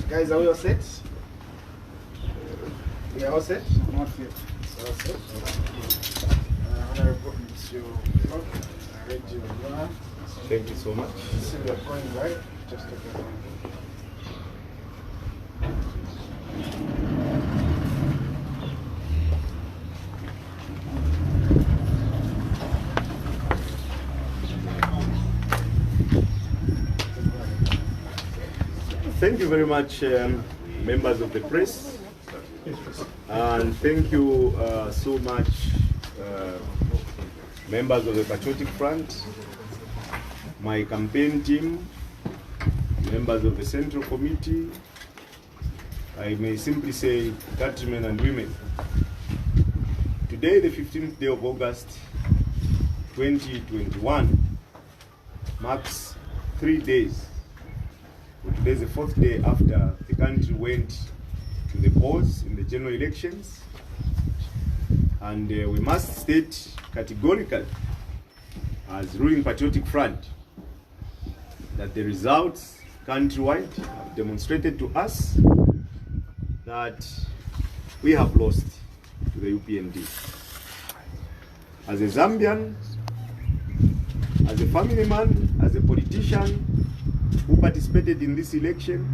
Guys, are we all set? We are all set? Not yet. All set? Honorable Monsieur, thank you so much. So we are going right. Just a bit. Thank you very much, members of the press, and thank you so much, members of the Patriotic Front, my campaign team, members of the Central Committee, I may simply say countrymen and women. Today, the 15th day of August 2021, marks 3 days. Today is the 4th day after the country went to the polls in the general elections, and we must state categorically as ruling Patriotic Front that the results countrywide have demonstrated to us that we have lost to the UPND. As a Zambian, as a family man, as a politician who participated in this election,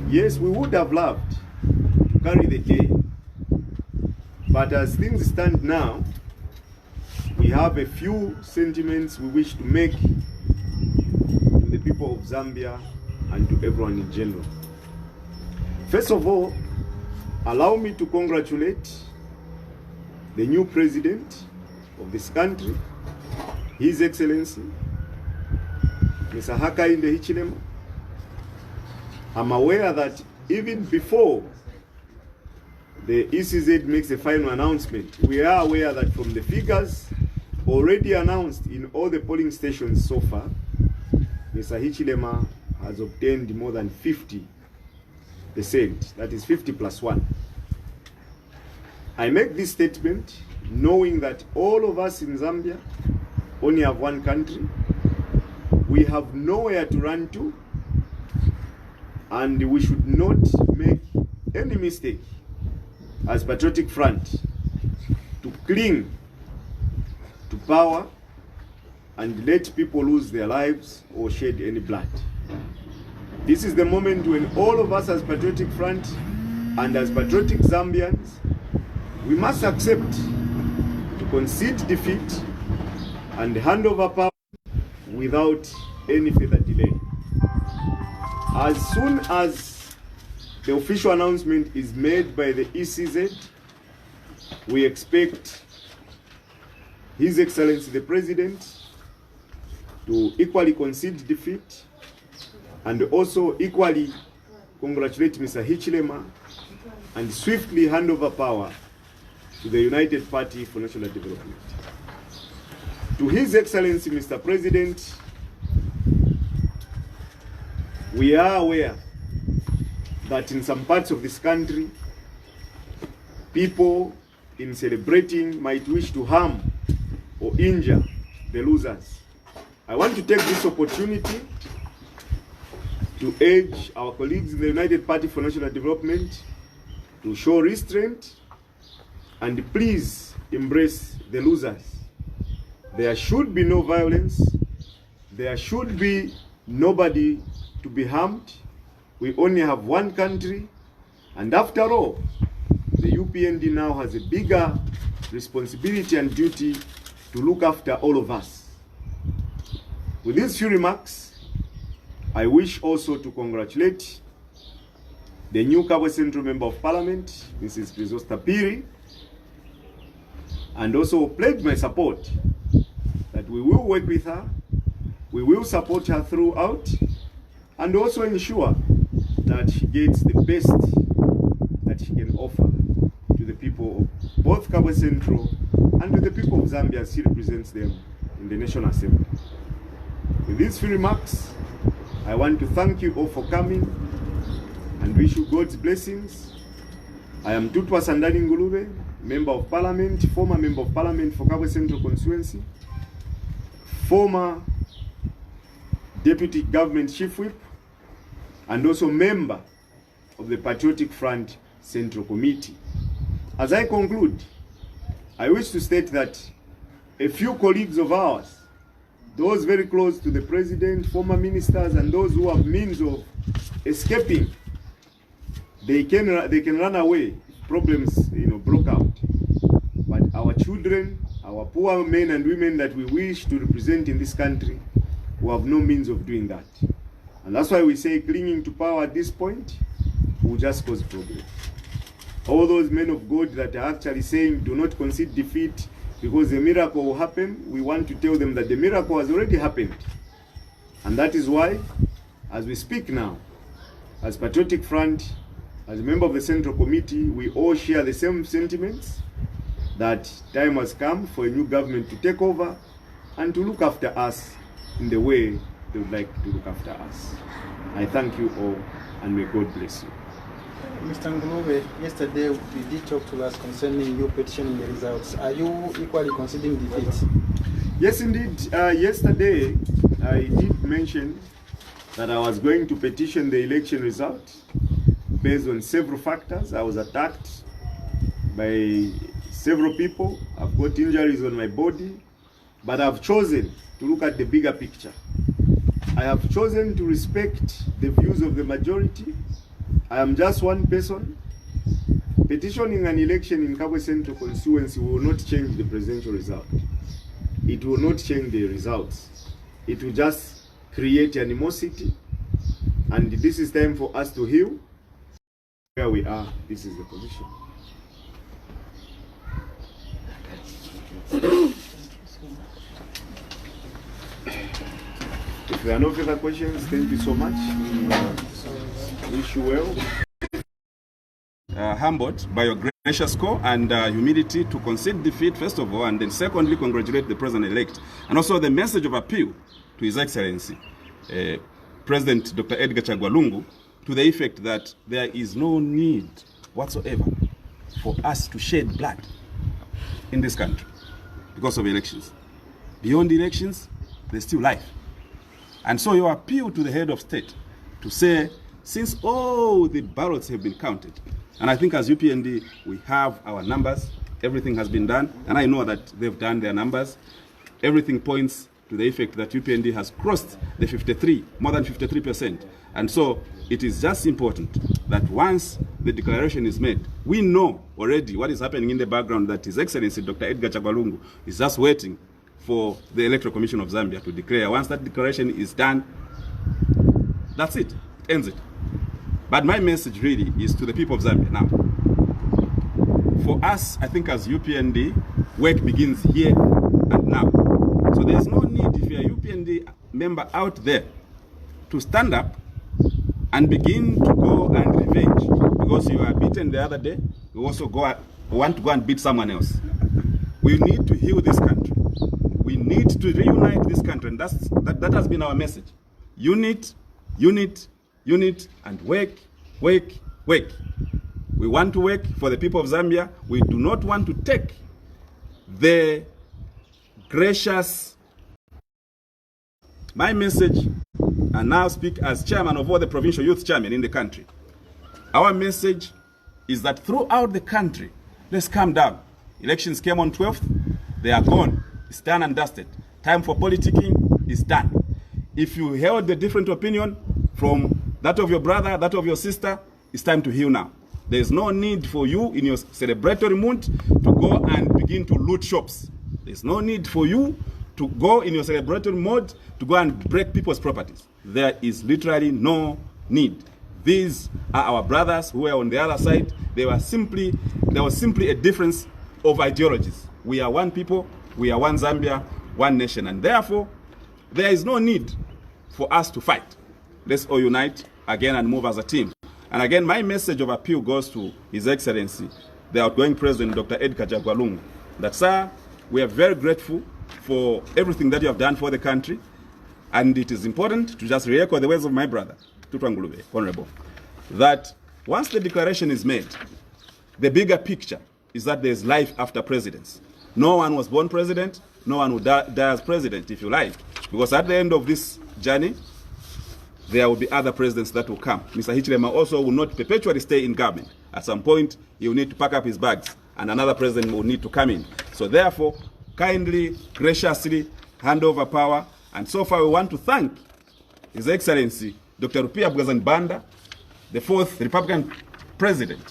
yes, we would have loved to carry the day. But as things stand now, we have a few sentiments we wish to make to the people of Zambia and to everyone in general. First of all, allow me to congratulate the new president of this country, His Excellency Mr. Hakainde Hichilema. I'm aware that even before the ECZ makes a final announcement, we are aware that from the figures already announced in all the polling stations so far, Mr. Hichilema has obtained more than 50%, that is 50 plus 1. I make this statement knowing that all of us in Zambia only have one country. We have nowhere to run to, and we should not make any mistake as Patriotic Front to cling to power and let people lose their lives or shed any blood. This is the moment when all of us as Patriotic Front and as patriotic Zambians, we must accept to concede defeat and hand over power without any further delay. As soon as the official announcement is made by the ECZ, we expect His Excellency the President to equally concede defeat and also equally congratulate Mr. Hichilema and swiftly hand over power to the United Party for National Development. To His Excellency, Mr. President, we are aware that in some parts of this country, people in celebrating might wish to harm or injure the losers. I want to take this opportunity to urge our colleagues in the United Party for National Development to show restraint and please embrace the losers. There should be no violence. There should be nobody to be harmed. We only have one country, and after all, the UPND now has a bigger responsibility and duty to look after all of us. With these few remarks, I wish also to congratulate the new Kabwe Central Member of Parliament, Mrs. Chrisosta Piri, and also pledge my support that we will work with her, we will support her throughout, and also ensure that that she gets the best that she can offer to the people of both Kabwe Central and to the people of Zambia as she represents them in the National Assembly. With these few remarks, I want to thank you all for coming and wish you God's blessings. I am Tutwa Ngulube, Member of Parliament, former Member of Parliament for Kabwe Central Constituency, former Deputy Government Chief Whip, and also member of the Patriotic Front Central Committee. As I conclude, I wish to state that a few colleagues of ours, those very close to the president, former ministers, and those who have means of escaping, they can run away if problems broke out. But our children, our poor men and women that we wish to represent in this country, who have no means of doing that. And that's why we say clinging to power at this point will just cause problems. All those men of God that are actually saying do not concede defeat because a miracle will happen, we want to tell them that the miracle has already happened. And that is why, as we speak now, as Patriotic Front, as a member of the Central Committee, we all share the same sentiments that time has come for a new government to take over and to look after us in the way they would like to look after us. I thank you all and may God bless you. Mr. Ngulube, yesterday you did talk to us concerning you petitioning the results. Are you equally conceding defeat? Yes, indeed. Yesterday I did mention that I was going to petition the election result based on several factors. I was attacked by several people. I've got injuries on my body, but I've chosen to look at the bigger picture. I have chosen to respect the views of the majority. I am just one person. Petitioning an election in Kabwe Central constituency will not change the presidential result. It will not change the results. It will just create animosity. And this is time for us to heal. Where we are, this is the position. If there are no further questions, thank you so much. Wish you well. Humbled by your gracious call and humility to concede defeat, first of all, and then secondly, congratulate the president-elect. And also the message of appeal to His Excellency, President Dr. Edgar Chagwa Lungu, to the effect that there is no need whatsoever for us to shed blood in this country because of elections. Beyond elections, there's still life. And so your appeal to the head of state to say, since all the ballots have been counted, and I think as UPND we have our numbers, everything has been done, and I know that they've done their numbers, everything points to the effect that UPND has crossed the 53, more than 53%. And so it is just important that once the declaration is made, we know already what is happening in the background, that His Excellency Dr. Edgar Chagwa Lungu is just waiting for the Electoral Commission of Zambia to declare. Once that declaration is done, that's it, ends it. But my message really is to the people of Zambia now. For us, I think as UPND, work begins here and now. So there's no need, if you're a UPND member out there, to stand up and begin to go and revenge. Because you were beaten the other day, you also want to go and beat someone else. We need to heal this country. We need to reunite this country, and that has been our message. Unit, unit, unit, and work, work, work. We want to work for the people of Zambia. We do not want to take the gracious. My message, and now speak as chairman of all the provincial youth chairmen in the country. Our message is that throughout the country, let's calm down. Elections came on 12th, they are gone. It's done and dusted. Time for politicking is done. If you held a different opinion from that of your brother, that of your sister, it's time to heal now. There's no need for you in your celebratory mood to go and begin to loot shops. There's no need for you to go in your celebratory mode to go and break people's properties. There is literally no need. These are our brothers who were on the other side. There was simply a difference of ideologies. We are one people, we are one Zambia, one nation, and therefore there is no need for us to fight. Let's all unite again and move as a team. And again, my message of appeal goes to His Excellency, the outgoing President, Dr. Edgar Lungu, that, sir, we are very grateful for everything that you have done for the country. And it is important to just re-echo the words of my brother, Tutwa Ngulube, Honorable, that once the declaration is made, the bigger picture is that there is life after presidency. No one was born president, no one will die as president, if you like. Because at the end of this journey, there will be other presidents that will come. Mr. Hichilema also will not perpetually stay in government. At some point, he will need to pack up his bags, and another president will need to come in. So therefore, kindly, graciously hand over power. And so far, we want to thank His Excellency, Dr. Rupia Bugazanbanda, the 4th Republican president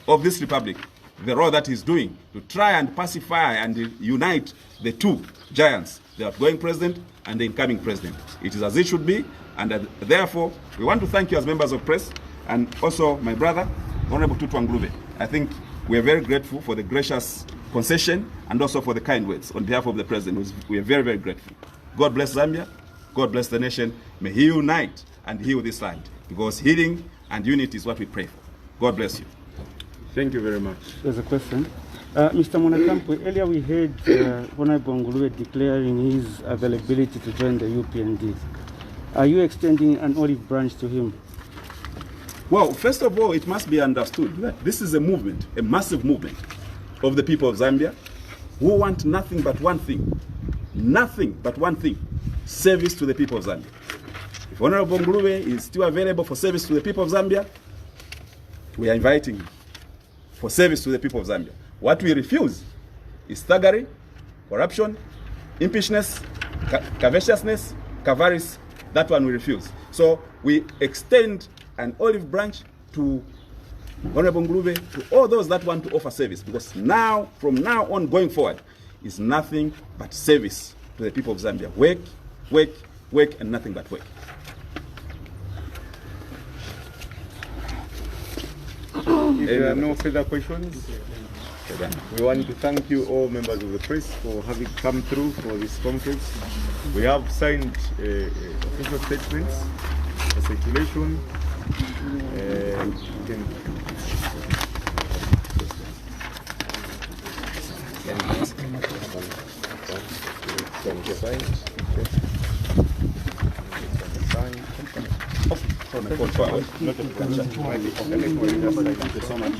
of this republic, the role that he's doing to try and pacify and unite the two giants, the outgoing president and the incoming president. It is as it should be, and therefore, we want to thank you as members of press, and also my brother, Honorable Tutwa Ngulube. I think we are very grateful for the gracious concession and also for the kind words on behalf of the president. We are very, very grateful. God bless Zambia. God bless the nation. May He unite and heal this land, because healing and unity is what we pray for. God bless you. Thank you very much. There's a question. Mr. Monakampwe, earlier we heard Honorable Ngulube declaring his availability to join the UPND. Are you extending an olive branch to him? Well, first of all, it must be understood that this is a movement, a massive movement of the people of Zambia who want nothing but one thing. Nothing but one thing: service to the people of Zambia. If Honorable Ngulube is still available for service to the people of Zambia, we are inviting him for service to the people of Zambia. What we refuse is thuggery, corruption, impishness, covetousness, avarice. That one we refuse. So we extend an olive branch to Honorable Ngulube, to all those that want to offer service, because now, from now on going forward, is nothing but service to the people of Zambia. Work, work, work, and nothing but work. If there are no further questions, we want to thank you all members of the press for having come through for this conference. We have signed official statements for circulation. Thank you so much.